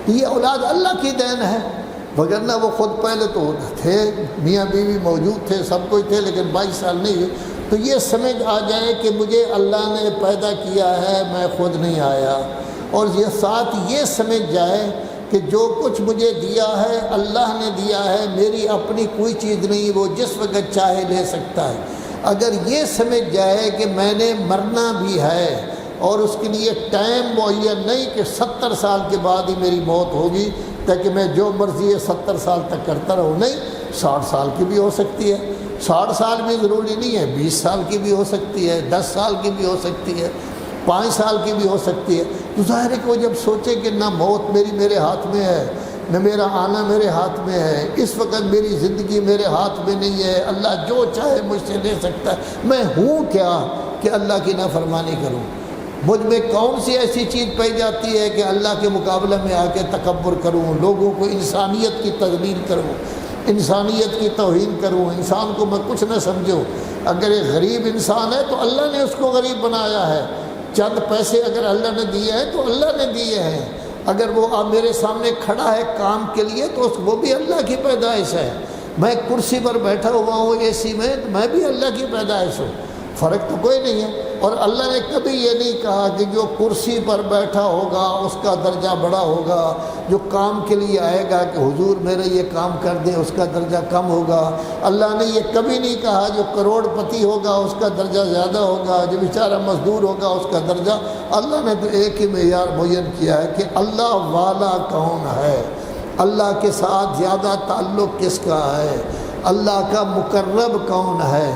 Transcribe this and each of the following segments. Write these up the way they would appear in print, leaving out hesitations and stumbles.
یہ اولاد اللہ کی دین ہے، وگرنہ وہ خود پہلے تو تھے، میاں بیوی موجود تھے، سب کچھ تھے، لیکن 22 سال نہیں ہوئے. تو یہ سمجھ آ جائے کہ مجھے اللہ نے پیدا کیا ہے، میں خود نہیں آیا. اور یہ ساتھ یہ سمجھ جائے کہ جو کچھ مجھے دیا ہے اللہ نے دیا ہے، میری اپنی کوئی چیز نہیں، وہ جس وقت چاہے لے سکتا ہے. اگر یہ سمجھ جائے کہ میں نے مرنا بھی ہے اور اس کے لیے ٹائم معین نہیں کہ 70 سال کے بعد ہی میری موت ہوگی تاکہ میں جو مرضی ہے 70 سال تک کرتا رہوں، نہیں، 60 سال کی بھی ہو سکتی ہے. 60 سال بھی ضروری نہیں ہے، 20 سال کی بھی ہو سکتی ہے، 10 سال کی بھی ہو سکتی ہے، 5 سال کی بھی ہو سکتی ہے. تو ظاہر ہے کہ وہ جب سوچے کہ نہ موت میرے ہاتھ میں ہے، نہ میرا آنا میرے ہاتھ میں ہے، اس وقت میری زندگی میرے ہاتھ میں نہیں ہے، اللہ جو چاہے مجھ سے لے سکتا ہے، میں ہوں کیا کہ اللہ کی نافرمانی کروں؟ مجھ میں کون سی ایسی چیز پائی جاتی ہے کہ اللہ کے مقابلے میں آ کے تکبر کروں، لوگوں کو انسانیت کی تذلیل کروں، انسانیت کی توہین کروں، انسان کو میں کچھ نہ سمجھوں؟ اگر ایک غریب انسان ہے تو اللہ نے اس کو غریب بنایا ہے. چند پیسے اگر اللہ نے دیے ہیں تو اللہ نے دیے ہیں. اگر وہ میرے سامنے کھڑا ہے کام کے لیے تو وہ بھی اللہ کی پیدائش ہے. میں کرسی پر بیٹھا ہوا ہوں اے سی میں، تو میں بھی اللہ کی پیدائش ہوں. فرق تو کوئی نہیں ہے. اور اللہ نے کبھی یہ نہیں کہا کہ جو کرسی پر بیٹھا ہوگا اس کا درجہ بڑا ہوگا، جو کام کے لیے آئے گا کہ حضور میرے یہ کام کر دیں اس کا درجہ کم ہوگا. اللہ نے یہ کبھی نہیں کہا جو کروڑ پتی ہوگا اس کا درجہ زیادہ ہوگا، جو بیچارہ مزدور ہوگا اس کا درجہ. اللہ نے تو ایک ہی معیار معین کیا ہے کہ اللہ والا کون ہے، اللہ کے ساتھ زیادہ تعلق کس کا ہے، اللہ کا مقرب کون ہے،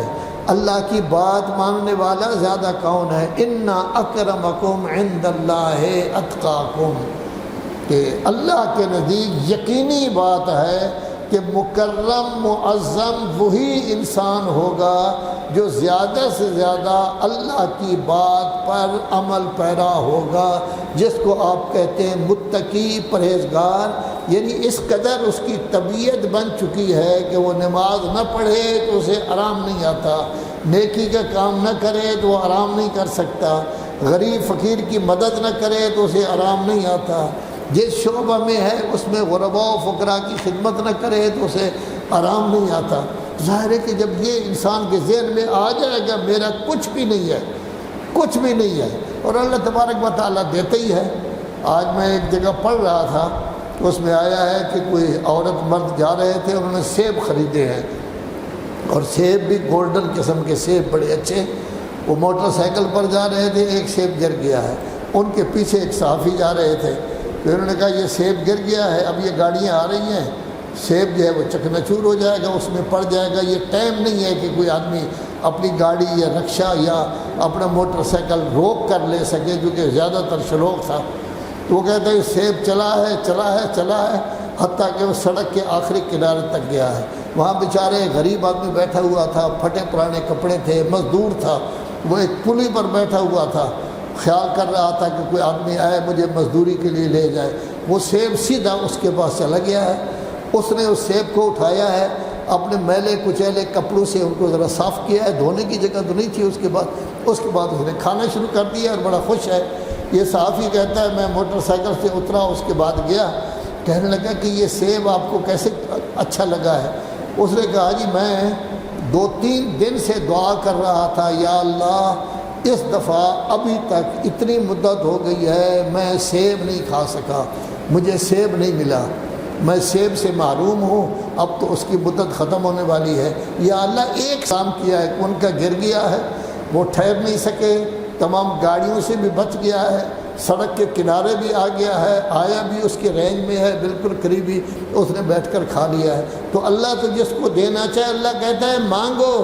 اللہ کی بات ماننے والا زیادہ کون ہے. ان اکرمکم عند اللہ اتقاکم، کہ اللہ کے نزدیک یقینی بات ہے کہ مکرم معظم وہی انسان ہوگا جو زیادہ سے زیادہ اللہ کی بات پر عمل پیرا ہوگا، جس کو آپ کہتے ہیں متقی پرہیزگار. یعنی اس قدر اس کی طبیعت بن چکی ہے کہ وہ نماز نہ پڑھے تو اسے آرام نہیں آتا، نیکی کا کام نہ کرے تو وہ آرام نہیں کر سکتا، غریب فقیر کی مدد نہ کرے تو اسے آرام نہیں آتا، جس شعبہ میں ہے اس میں غرباء و فقراء کی خدمت نہ کرے تو اسے آرام نہیں آتا. ظاہر ہے کہ جب یہ انسان کے ذہن میں آ جائے گا میرا کچھ بھی نہیں ہے، کچھ بھی نہیں ہے، اور اللہ تبارک و تعالیٰ دیتے ہی ہے. آج میں ایک جگہ پڑھ رہا تھا، اس میں آیا ہے کہ کوئی عورت مرد جا رہے تھے، انہوں نے سیب خریدے ہیں، اور سیب بھی گولڈن قسم کے سیب بڑے اچھے. وہ موٹر سائیکل پر جا رہے تھے، ایک سیب گر گیا ہے، ان کے پیچھے ایک صحافی جا رہے تھے. پھر انہوں نے کہا یہ سیب گر گیا ہے، اب یہ گاڑیاں آ رہی ہیں، سیب جو ہے وہ چکناچور ہو جائے گا، اس میں پڑ جائے گا. یہ ٹائم نہیں ہے کہ کوئی آدمی اپنی گاڑی یا رکشہ یا اپنا موٹر سائیکل روک کر لے سکے، کیونکہ زیادہ تر شلوغ تھا. تو وہ کہتے ہیں سیب چلا ہے حتیٰ کہ وہ سڑک کے آخری کنارے تک گیا ہے. وہاں بیچارے غریب آدمی بیٹھا ہوا تھا، پھٹے پرانے کپڑے تھے، مزدور تھا، وہ ایک پلی پر بیٹھا ہوا تھا، خیال کر رہا تھا کہ کوئی آدمی آئے مجھے مزدوری کے لیے لے جائے. وہ سیب سیدھا اس کے پاس چلا گیا ہے. اس نے اس سیب کو اٹھایا ہے، اپنے میلے کچیلے کپڑوں سے ان کو ذرا صاف کیا ہے، دھونے کی جگہ تو نہیں تھی. اس کے بعد اس نے کھانا شروع کر دیا اور بڑا خوش ہے. یہ صحافی کہتا ہے میں موٹر سائیکل سے اترا، اس کے بعد گیا، کہنے لگا کہ یہ سیب آپ کو کیسے اچھا لگا ہے؟ اس نے کہا جی میں 2-3 دن سے دعا کر رہا تھا، یا اللہ اس دفعہ ابھی تک اتنی مدت ہو گئی ہے میں سیب نہیں کھا سکا، مجھے سیب نہیں ملا، میں سیب سے محروم ہوں، اب تو اس کی مدت ختم ہونے والی ہے. یا اللہ ایک کام کیا ہے، ان کا گر گیا ہے، وہ ٹھہر نہیں سکے، تمام گاڑیوں سے بھی بچ گیا ہے، سڑک کے کنارے بھی آ گیا ہے، آیا بھی اس کے رینج میں ہے، بالکل قریبی، اس نے بیٹھ کر کھا لیا ہے. تو اللہ تو جس کو دینا چاہے اللہ کہتا ہے مانگو،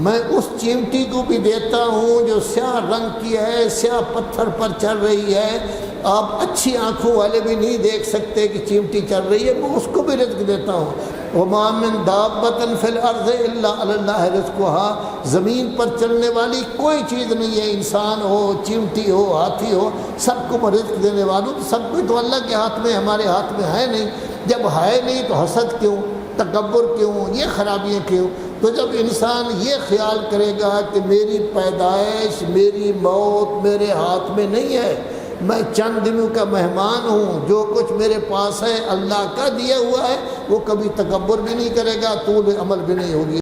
میں اس چیمٹی کو بھی دیتا ہوں جو سیاہ رنگ کی ہے، سیاہ پتھر پر چل رہی ہے، آپ اچھی آنکھوں والے بھی نہیں دیکھ سکتے کہ چیمٹی چل رہی ہے، میں اس کو بھی رزق دیتا ہوں. وَمَا مِن دَابَّةٍ فِي الْأَرْضِ إِلَّا عَلَى اللَّهِ رِزْقُهَا، زمین پر چلنے والی کوئی چیز نہیں ہے، انسان ہو، چیمٹی ہو، ہاتھی ہو، سب کو میں رزق دینے والوں. تو سب کچھ تو اللہ کے ہاتھ میں، ہمارے ہاتھ میں ہے نہیں. جب ہے نہیں تو حسد کیوں، تکبر کیوں، یہ خرابیاں کیوں؟ تو جب انسان یہ خیال کرے گا کہ میری پیدائش، میری موت میرے ہاتھ میں نہیں ہے، میں چند دنوں کا مہمان ہوں، جو کچھ میرے پاس ہے اللہ کا دیا ہوا ہے، وہ کبھی تکبر بھی نہیں کرے گا، طول عمل بھی نہیں ہوگی۔